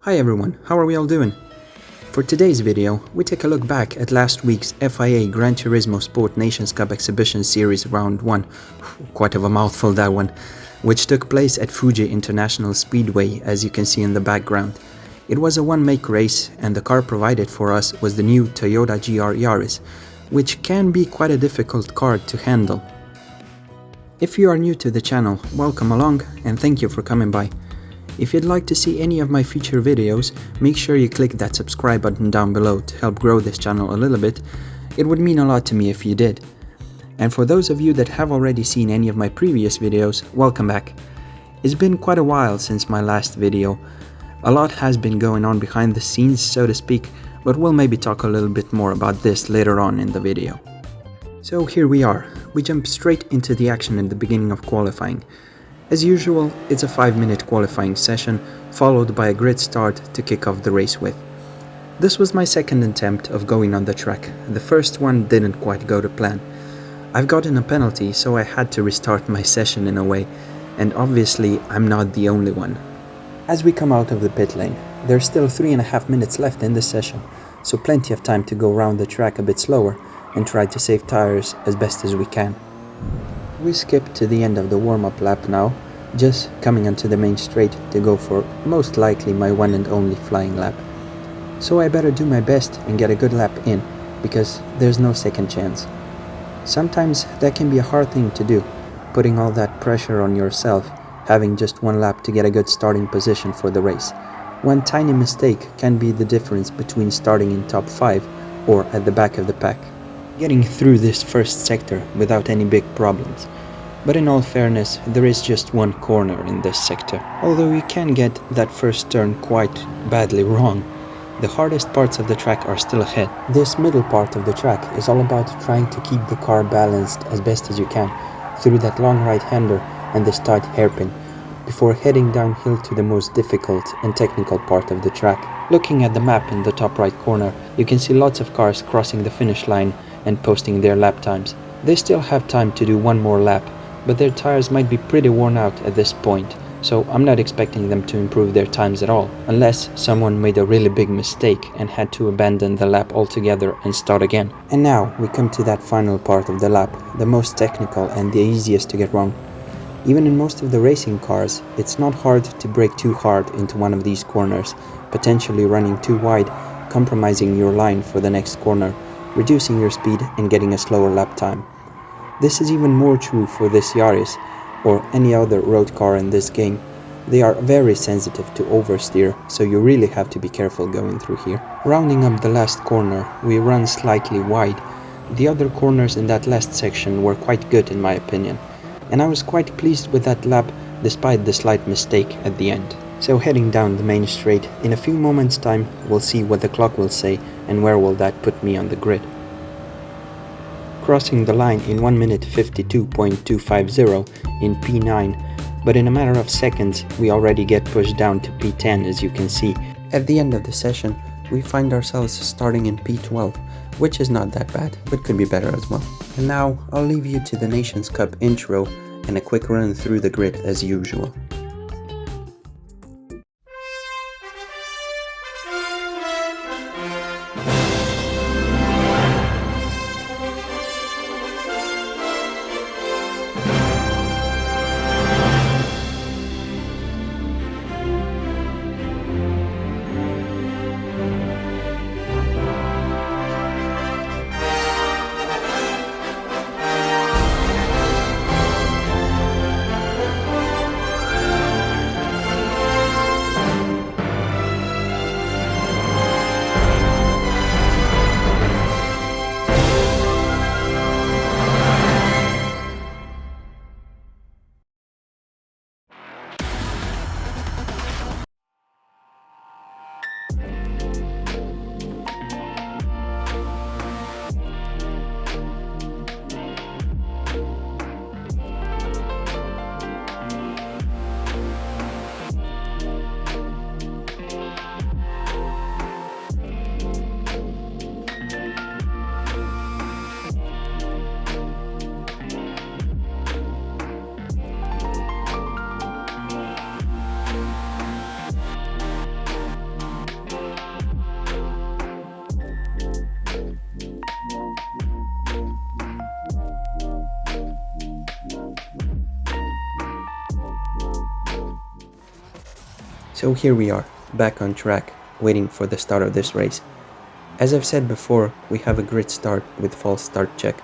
Hi everyone, how are we all doing? For today's video, we take a look back at last week's FIA Gran Turismo Sport Nations Cup Exhibition Series Round 1, quite of a mouthful that one, which took place at Fuji International Speedway, as you can see in the background. It was a one-make race, and the car provided for us was the new Toyota GR Yaris, which can be quite a difficult car to handle. If you are new to the channel, welcome along and thank you for coming by. If you'd like to see any of my future videos, make sure you click that subscribe button down below to help grow this channel a little bit. It would mean a lot to me if you did. And for those of you that have already seen any of my previous videos, welcome back. It's been quite a while since my last video. A lot has been going on behind the scenes, so to speak, but we'll maybe talk a little bit more about this later on in the video. So here we are. We jump straight into the action at the beginning of qualifying. As usual, it's a 5-minute qualifying session, followed by a grid start to kick off the race with. This was my second attempt of going on the track. The first one didn't quite go to plan. I've gotten a penalty, so I had to restart my session in a way, and obviously I'm not the only one. As we come out of the pit lane, there's still 3.5 minutes left in this session, so plenty of time to go around the track a bit slower and try to save tires as best as we can. We skip to the end of the warm-up lap now, just coming onto the main straight to go for most likely my one and only flying lap. So I better do my best and get a good lap in, because there's no second chance. Sometimes that can be a hard thing to do, putting all that pressure on yourself, having just one lap to get a good starting position for the race. One tiny mistake can be the difference between starting in top 5 or at the back of the pack. Getting through this first sector without any big problems. But in all fairness, there is just one corner in this sector. Although you can get that first turn quite badly wrong, the hardest parts of the track are still ahead. This middle part of the track is all about trying to keep the car balanced as best as you can through that long right-hander and this tight hairpin, before heading downhill to the most difficult and technical part of the track. Looking at the map in the top right corner, you can see lots of cars crossing the finish line and posting their lap times. They still have time to do one more lap, but their tires might be pretty worn out at this point, so I'm not expecting them to improve their times at all, unless someone made a really big mistake and had to abandon the lap altogether and start again. And now we come to that final part of the lap, the most technical and the easiest to get wrong. Even in most of the racing cars, it's not hard to brake too hard into one of these corners, potentially running too wide, compromising your line for the next corner, reducing your speed and getting a slower lap time. This is even more true for this Yaris, or any other road car in this game. They are very sensitive to oversteer, so you really have to be careful going through here. Rounding up the last corner, we run slightly wide. The other corners in that last section were quite good in my opinion, and I was quite pleased with that lap despite the slight mistake at the end. So heading down the main straight, in a few moments time we'll see what the clock will say and where will that put me on the grid. Crossing the line in 1 minute 52.250 in P9, but in a matter of seconds we already get pushed down to P10 as you can see. At the end of the session we find ourselves starting in P12, which is not that bad, but could be better as well. And now I'll leave you to the Nations Cup intro and a quick run through the grid as usual. So here we are, back on track, waiting for the start of this race. As I've said before, we have a grid start with false start check,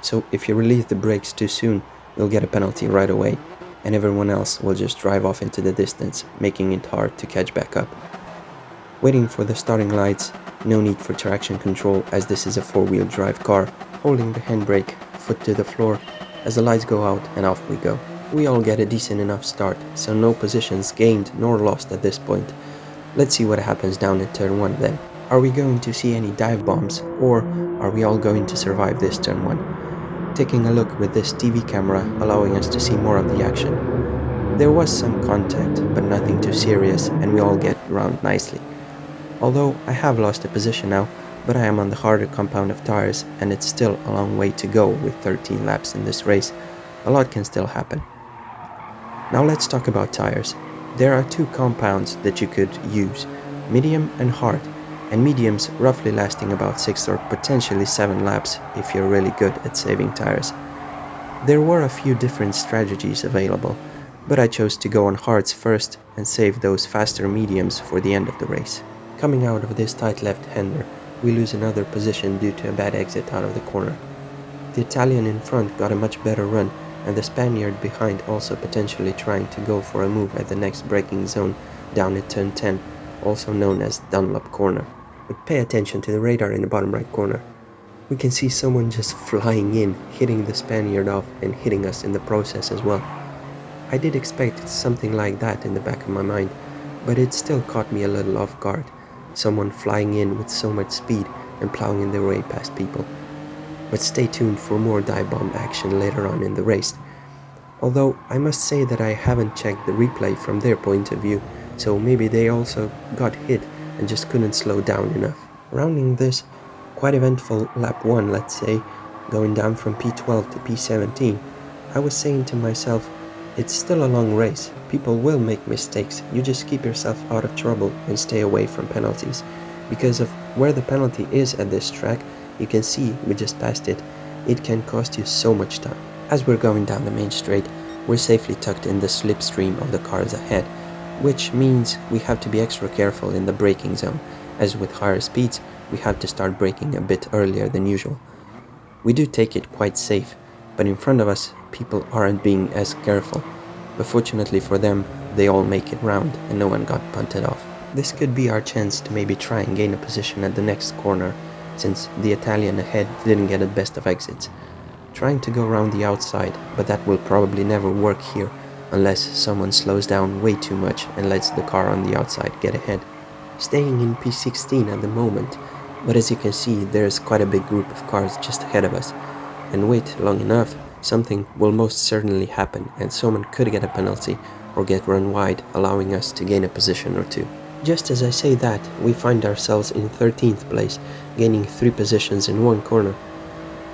so if you release the brakes too soon, you'll get a penalty right away, and everyone else will just drive off into the distance, making it hard to catch back up. Waiting for the starting lights, no need for traction control as this is a four-wheel drive car, holding the handbrake, foot to the floor, as the lights go out and off we go. We all get a decent enough start, so no positions gained nor lost at this point. Let's see what happens down at turn 1 then. Are we going to see any dive bombs, or are we all going to survive this turn 1? Taking a look with this TV camera, allowing us to see more of the action. There was some contact, but nothing too serious, and we all get around nicely. Although I have lost a position now, but I am on the harder compound of tires, and it's still a long way to go with 13 laps in this race. A lot can still happen. Now let's talk about tires. There are two compounds that you could use, medium and hard, and mediums roughly lasting about 6 or potentially 7 laps if you're really good at saving tires. There were a few different strategies available, but I chose to go on hards first and save those faster mediums for the end of the race. Coming out of this tight left-hander, we lose another position due to a bad exit out of the corner. The Italian in front got a much better run, and the Spaniard behind also potentially trying to go for a move at the next braking zone down at turn 10, also known as Dunlop corner. But pay attention to the radar in the bottom right corner. We can see someone just flying in, hitting the Spaniard off and hitting us in the process as well. I did expect something like that in the back of my mind, but it still caught me a little off guard. Someone flying in with so much speed and plowing their way past people. But stay tuned for more dive bomb action later on in the race. Although I must say that I haven't checked the replay from their point of view, so maybe they also got hit and just couldn't slow down enough. Rounding this quite eventful lap 1, let's say, going down from P12 to P17, I was saying to myself, it's still a long race, people will make mistakes, you just keep yourself out of trouble and stay away from penalties. Because of where the penalty is at this track, you can see we just passed it, it can cost you so much time. As we're going down the main straight, we're safely tucked in the slipstream of the cars ahead, which means we have to be extra careful in the braking zone, as with higher speeds, we have to start braking a bit earlier than usual. We do take it quite safe, but in front of us, people aren't being as careful. But fortunately for them, they all make it round and no one got punted off. This could be our chance to maybe try and gain a position at the next corner, since the Italian ahead didn't get the best of exits. Trying to go around the outside, but that will probably never work here, unless someone slows down way too much and lets the car on the outside get ahead. Staying in P16 at the moment, but as you can see there's quite a big group of cars just ahead of us, and wait long enough, something will most certainly happen and someone could get a penalty or get run wide, allowing us to gain a position or two. Just as I say that, we find ourselves in 13th place, gaining 3 positions in one corner.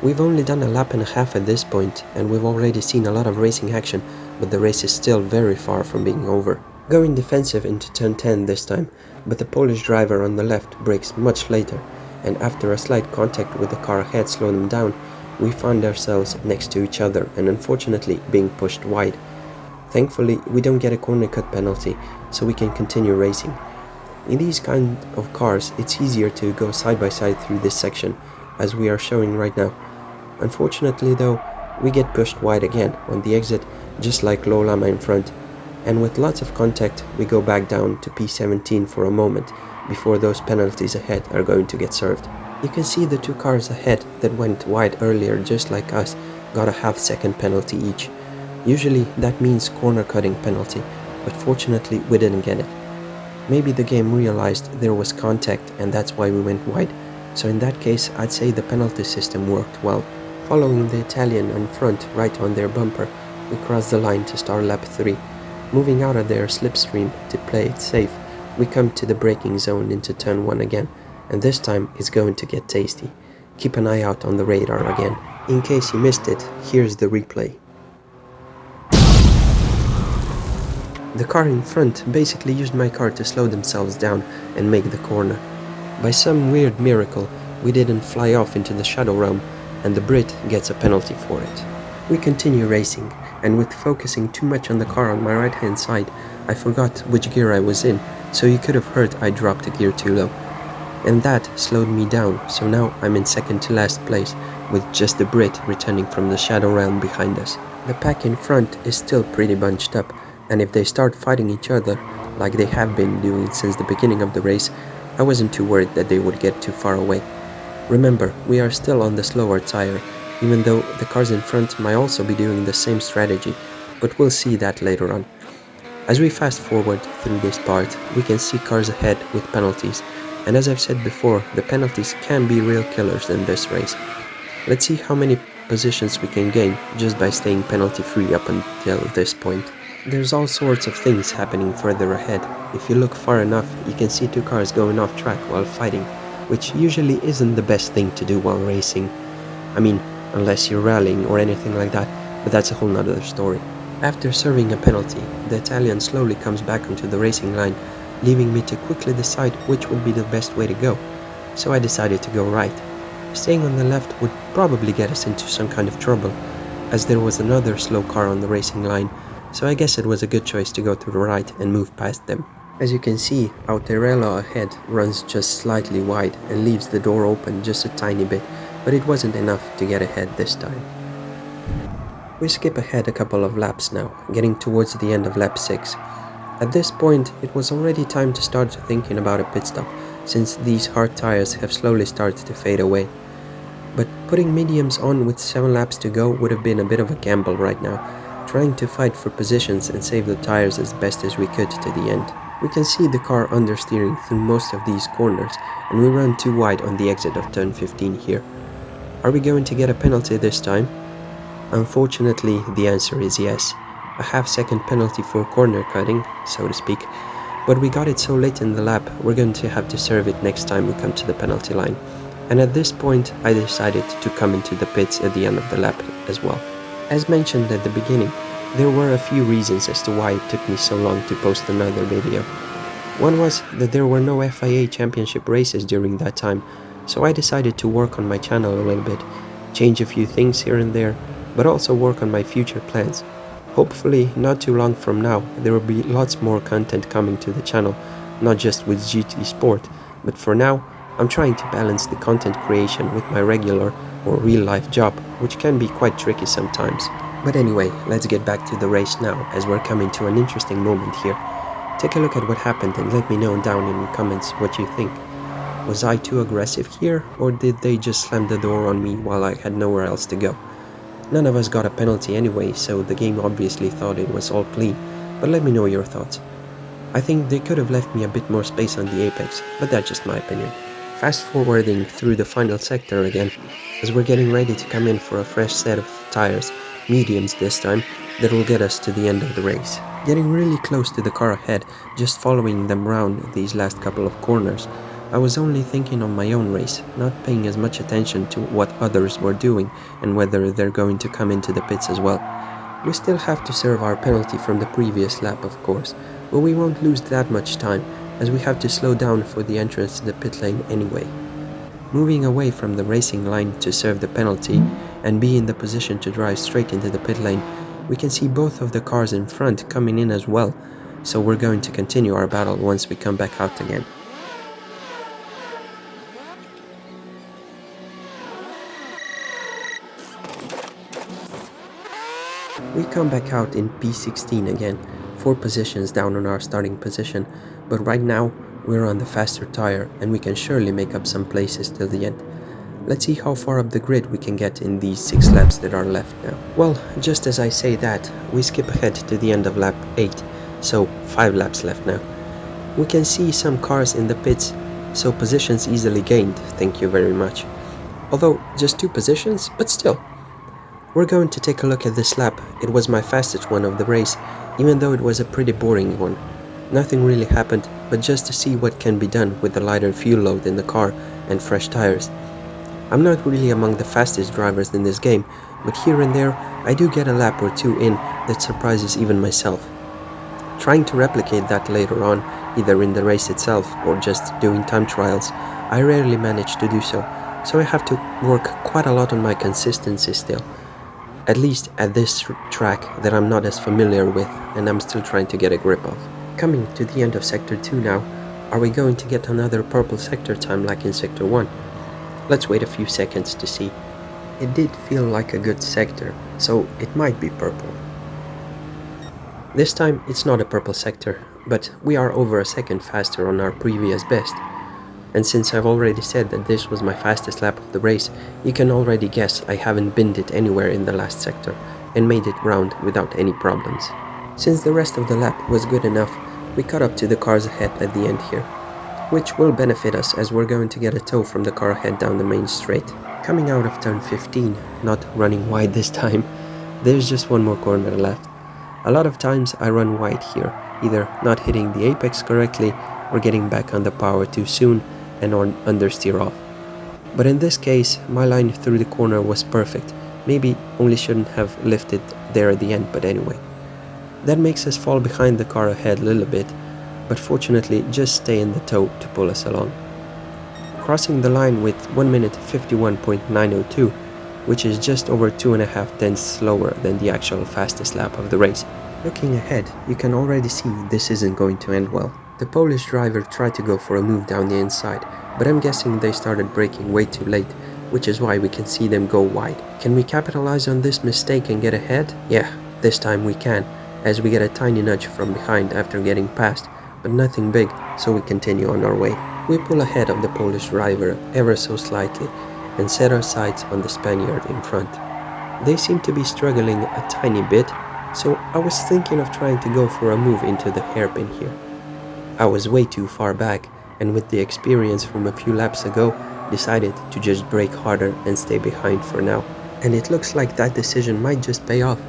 We've only done a lap and a half at this point, and we've already seen a lot of racing action, but the race is still very far from being over. Going defensive into turn 10 this time, but the Polish driver on the left brakes much later, and after a slight contact with the car ahead slowed them down, we found ourselves next to each other and unfortunately being pushed wide. Thankfully, we don't get a corner cut penalty, so we can continue racing. In these kind of cars, it's easier to go side by side through this section, as we are showing right now. Unfortunately though, we get pushed wide again on the exit, just like Lolama in front, and with lots of contact, we go back down to P17 for a moment, before those penalties ahead are going to get served. You can see the 2 cars ahead that went wide earlier just like us got a half-second penalty each. Usually that means corner cutting penalty, but fortunately we didn't get it. Maybe the game realized there was contact and that's why we went wide, so in that case I'd say the penalty system worked well. Following the Italian in front right on their bumper, we crossed the line to start lap 3. Moving out of their slipstream to play it safe, we come to the braking zone into turn 1 again, and this time it's going to get tasty. Keep an eye out on the radar again. In case you missed it, here's the replay. The car in front basically used my car to slow themselves down and make the corner. By some weird miracle, we didn't fly off into the shadow realm, and the Brit gets a penalty for it. We continue racing, and with focusing too much on the car on my right hand side, I forgot which gear I was in, so you could have heard I dropped a gear too low. And that slowed me down, so now I'm in second to last place, with just the Brit returning from the Shadow Realm behind us. The pack in front is still pretty bunched up, and if they start fighting each other, like they have been doing since the beginning of the race, I wasn't too worried that they would get too far away. Remember, we are still on the slower tire, even though the cars in front might also be doing the same strategy, but we'll see that later on. As we fast forward through this part, we can see cars ahead with penalties, and as I've said before, the penalties can be real killers in this race. Let's see how many positions we can gain just by staying penalty free up until this point. There's all sorts of things happening further ahead. If you look far enough, you can see two cars going off track while fighting, which usually isn't the best thing to do while racing. I mean, unless you're rallying or anything like that, but that's a whole nother story. After serving a penalty, the Italian slowly comes back onto the racing line, leaving me to quickly decide which would be the best way to go. So I decided to go right. Staying on the left would probably get us into some kind of trouble, as there was another slow car on the racing line, so I guess it was a good choice to go to the right and move past them. As you can see, our Tirrello ahead runs just slightly wide and leaves the door open just a tiny bit, but it wasn't enough to get ahead this time. We skip ahead a couple of laps now, getting towards the end of lap 6. At this point, it was already time to start thinking about a pit stop, since these hard tires have slowly started to fade away. But putting mediums on with 7 laps to go would have been a bit of a gamble right now, trying to fight for positions and save the tires as best as we could to the end. We can see the car understeering through most of these corners, and we run too wide on the exit of turn 15 here. Are we going to get a penalty this time? Unfortunately, the answer is yes. A half-second penalty for corner cutting, so to speak, but we got it so late in the lap, we're going to have to serve it next time we come to the penalty line. And at this point, I decided to come into the pits at the end of the lap as well. As mentioned at the beginning, there were a few reasons as to why it took me so long to post another video. One was that there were no FIA championship races during that time, so I decided to work on my channel a little bit, change a few things here and there, but also work on my future plans. Hopefully, not too long from now, there will be lots more content coming to the channel, not just with GT Sport, but for now, I'm trying to balance the content creation with my regular or real-life job, which can be quite tricky sometimes. But anyway, let's get back to the race now, as we're coming to an interesting moment here. Take a look at what happened and let me know down in the comments what you think. Was I too aggressive here, or did they just slam the door on me while I had nowhere else to go? None of us got a penalty anyway, so the game obviously thought it was all clean, but let me know your thoughts. I think they could have left me a bit more space on the apex, but that's just my opinion. Fast forwarding through the final sector again, as we're getting ready to come in for a fresh set of tires, mediums this time, that will get us to the end of the race. Getting really close to the car ahead, just following them round these last couple of corners, I was only thinking on my own race, not paying as much attention to what others were doing and whether they're going to come into the pits as well. We still have to serve our penalty from the previous lap, of course, but we won't lose that much time, as we have to slow down for the entrance to the pit lane anyway. Moving away from the racing line to serve the penalty and be in the position to drive straight into the pit lane, we can see both of the cars in front coming in as well, so we're going to continue our battle once we come back out again. We come back out in P16 again, 4 positions down on our starting position, but right now we're on the faster tire and we can surely make up some places till the end. Let's see how far up the grid we can get in these 6 laps that are left now. Well, just as I say that, we skip ahead to the end of lap 8, so 5 laps left now. We can see some cars in the pits, so positions easily gained, thank you very much. Although, just 2 positions, but still. We're going to take a look at this lap. It was my fastest one of the race, even though it was a pretty boring one. Nothing really happened, but just to see what can be done with the lighter fuel load in the car and fresh tires. I'm not really among the fastest drivers in this game, but here and there I do get a lap or 2 in that surprises even myself. Trying to replicate that later on, either in the race itself or just doing time trials, I rarely manage to do so I have to work quite a lot on my consistency still. At least at this track that I'm not as familiar with and I'm still trying to get a grip of. Coming to the end of Sector 2 now, are we going to get another purple sector time like in Sector 1? Let's wait a few seconds to see. It did feel like a good sector, so it might be purple. This time it's not a purple sector, but we are over a second faster on our previous best. And since I've already said that this was my fastest lap of the race, you can already guess I haven't binned it anywhere in the last sector and made it round without any problems. Since the rest of the lap was good enough, we caught up to the cars ahead at the end here, which will benefit us as we're going to get a tow from the car ahead down the main straight. Coming out of turn 15, not running wide this time, there's just one more corner left. A lot of times I run wide here, either not hitting the apex correctly or getting back on the power too soon and understeer off. But in this case, my line through the corner was perfect. Maybe only shouldn't have lifted there at the end, but anyway. That makes us fall behind the car ahead a little bit, but fortunately just stay in the tow to pull us along. Crossing the line with 1 minute 51.902, which is just over 2.5 tenths slower than the actual fastest lap of the race. Looking ahead, you can already see this isn't going to end well. The Polish driver tried to go for a move down the inside, but I'm guessing they started braking way too late, which is why we can see them go wide. Can we capitalize on this mistake and get ahead? Yeah, this time we can, as we get a tiny nudge from behind after getting past, but nothing big, so we continue on our way. We pull ahead of the Polish driver ever so slightly and set our sights on the Spaniard in front. They seem to be struggling a tiny bit, so I was thinking of trying to go for a move into the hairpin here. I was way too far back, and with the experience from a few laps ago, decided to just brake harder and stay behind for now. And it looks like that decision might just pay off.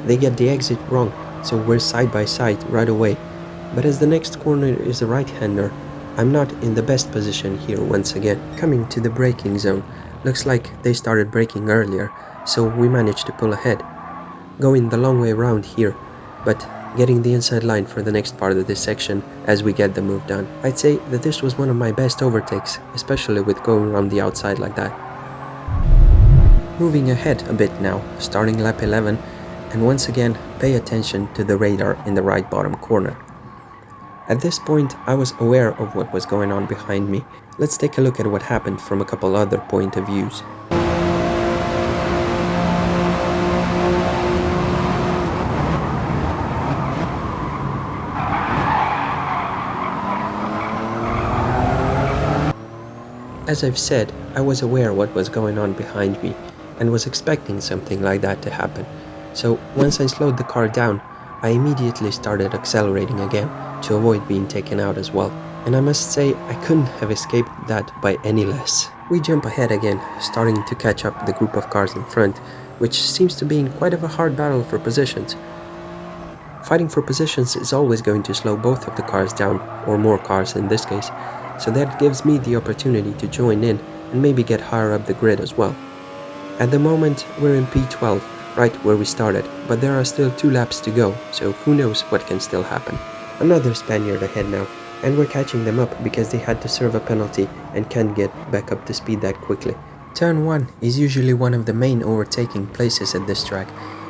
They get the exit wrong, so we're side by side right away. But as the next corner is a right-hander, I'm not in the best position here once again. Coming to the braking zone, looks like they started braking earlier, so we managed to pull ahead. Going the long way around here, but getting the inside line for the next part of this section as we get the move done. I'd say that this was one of my best overtakes, especially with going around the outside like that. Moving ahead a bit now, starting lap 11, and once again pay attention to the radar in the right bottom corner. At this point I was aware of what was going on behind me. Let's take a look at what happened from a couple other point of views. As I've said, I was aware what was going on behind me and was expecting something like that to happen. So once I slowed the car down, I immediately started accelerating again to avoid being taken out as well. And I must say I couldn't have escaped that by any less. We jump ahead again, starting to catch up the group of cars in front, which seems to be in quite of a hard battle for positions. Fighting for positions is always going to slow both of the cars down, or more cars in this case. So that gives me the opportunity to join in and maybe get higher up the grid as well. At the moment we're in P12, right where we started, but there are still 2 laps to go, so who knows what can still happen. Another Spaniard ahead now, and we're catching them up because they had to serve a penalty and can't get back up to speed that quickly. Turn 1 is usually one of the main overtaking places at this track,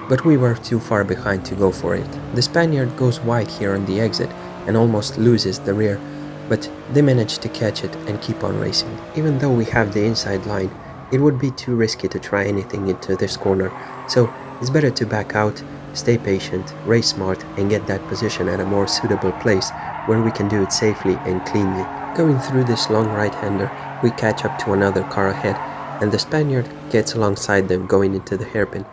but we were too far behind to go for it. The Spaniard goes wide here on the exit and almost loses the rear, but they managed to catch it and keep on racing. Even though we have the inside line, it would be too risky to try anything into this corner, so it's better to back out, stay patient, race smart, and get that position at a more suitable place where we can do it safely and cleanly. Going through this long right-hander, we catch up to another car ahead, and the Spaniard gets alongside them going into the hairpin.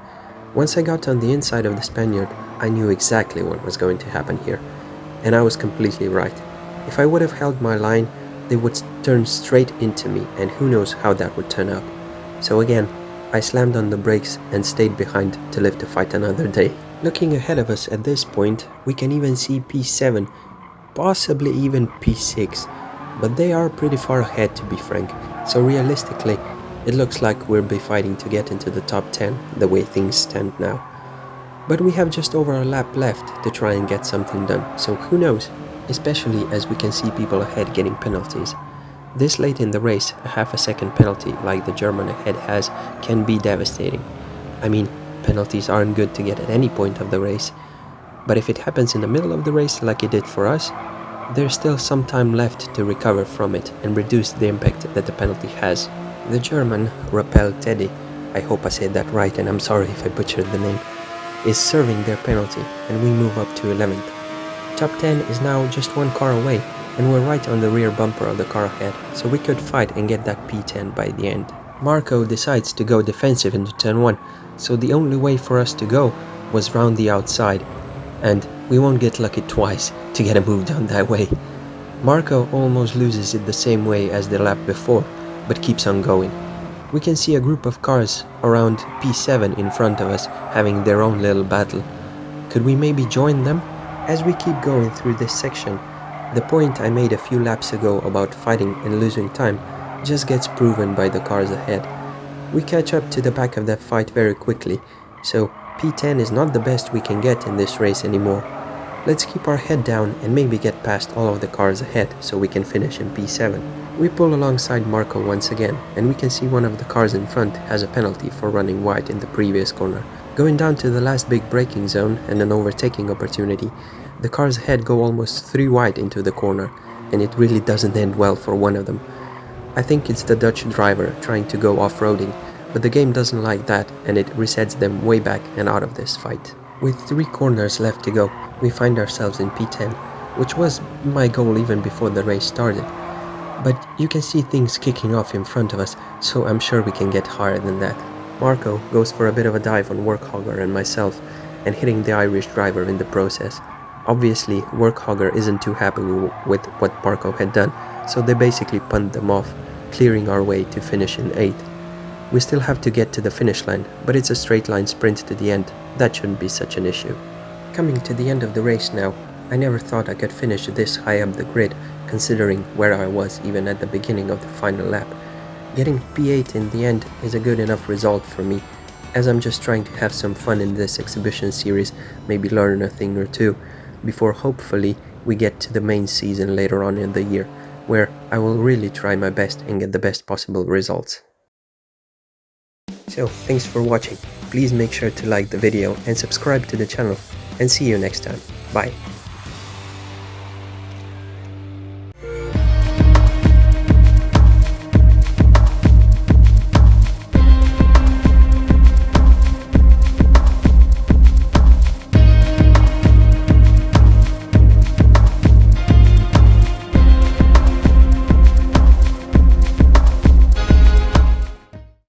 Once I got on the inside of the Spaniard, I knew exactly what was going to happen here, and I was completely right. If I would have held my line, they would turn straight into me, and who knows how that would turn out. So again, I slammed on the brakes and stayed behind to live to fight another day. Looking ahead of us at this point, we can even see P7, possibly even P6, but they are pretty far ahead to be frank, so realistically, it looks like we'll be fighting to get into the top 10 the way things stand now. But we have just over a lap left to try and get something done, so who knows? Especially as we can see people ahead getting penalties. This late in the race, a half a second penalty like the German ahead has can be devastating. I mean, penalties aren't good to get at any point of the race, But if it happens in the middle of the race like it did for us, there's still some time left to recover from it and reduce the impact that the penalty has. The German Rappel Teddy, I hope I said that right and I'm sorry if I butchered the name, is serving their penalty and we move up to 11th. Top 10 is now just one car away and we're right on the rear bumper of the car ahead, so we could fight and get that P10 by the end. Marco decides to go defensive into turn 1, so the only way for us to go was round the outside, and we won't get lucky twice to get a move done that way. Marco almost loses it the same way as the lap before, but keeps on going. We can see a group of cars around P7 in front of us having their own little battle. Could we maybe join them? As we keep going through this section, the point I made a few laps ago about fighting and losing time just gets proven by the cars ahead. We catch up to the back of that fight very quickly, so P10 is not the best we can get in this race anymore. Let's keep our head down and maybe get past all of the cars ahead so we can finish in P7. We pull alongside Marco once again, and we can see one of the cars in front has a penalty for running wide in the previous corner. Going down to the last big braking zone and an overtaking opportunity, the cars ahead go almost 3 wide into the corner, and it really doesn't end well for one of them. I think it's the Dutch driver trying to go off-roading, but the game doesn't like that and it resets them way back and out of this fight. With 3 corners left to go, we find ourselves in P10, which was my goal even before the race started. But you can see things kicking off in front of us, so I'm sure we can get higher than that. Marco goes for a bit of a dive on Workhogger and myself, and hitting the Irish driver in the process. Obviously, Workhogger isn't too happy with what Marco had done, so they basically punt them off, clearing our way to finish in 8th. We still have to get to the finish line, but it's a straight line sprint to the end. That shouldn't be such an issue. Coming to the end of the race now, I never thought I could finish this high up the grid, considering where I was even at the beginning of the final lap. Getting P8 in the end is a good enough result for me, as I'm just trying to have some fun in this exhibition series, maybe learn a thing or two, before hopefully we get to the main season later on in the year, where I will really try my best and get the best possible results. So, thanks for watching. Please make sure to like the video and subscribe to the channel, and see you next time. Bye.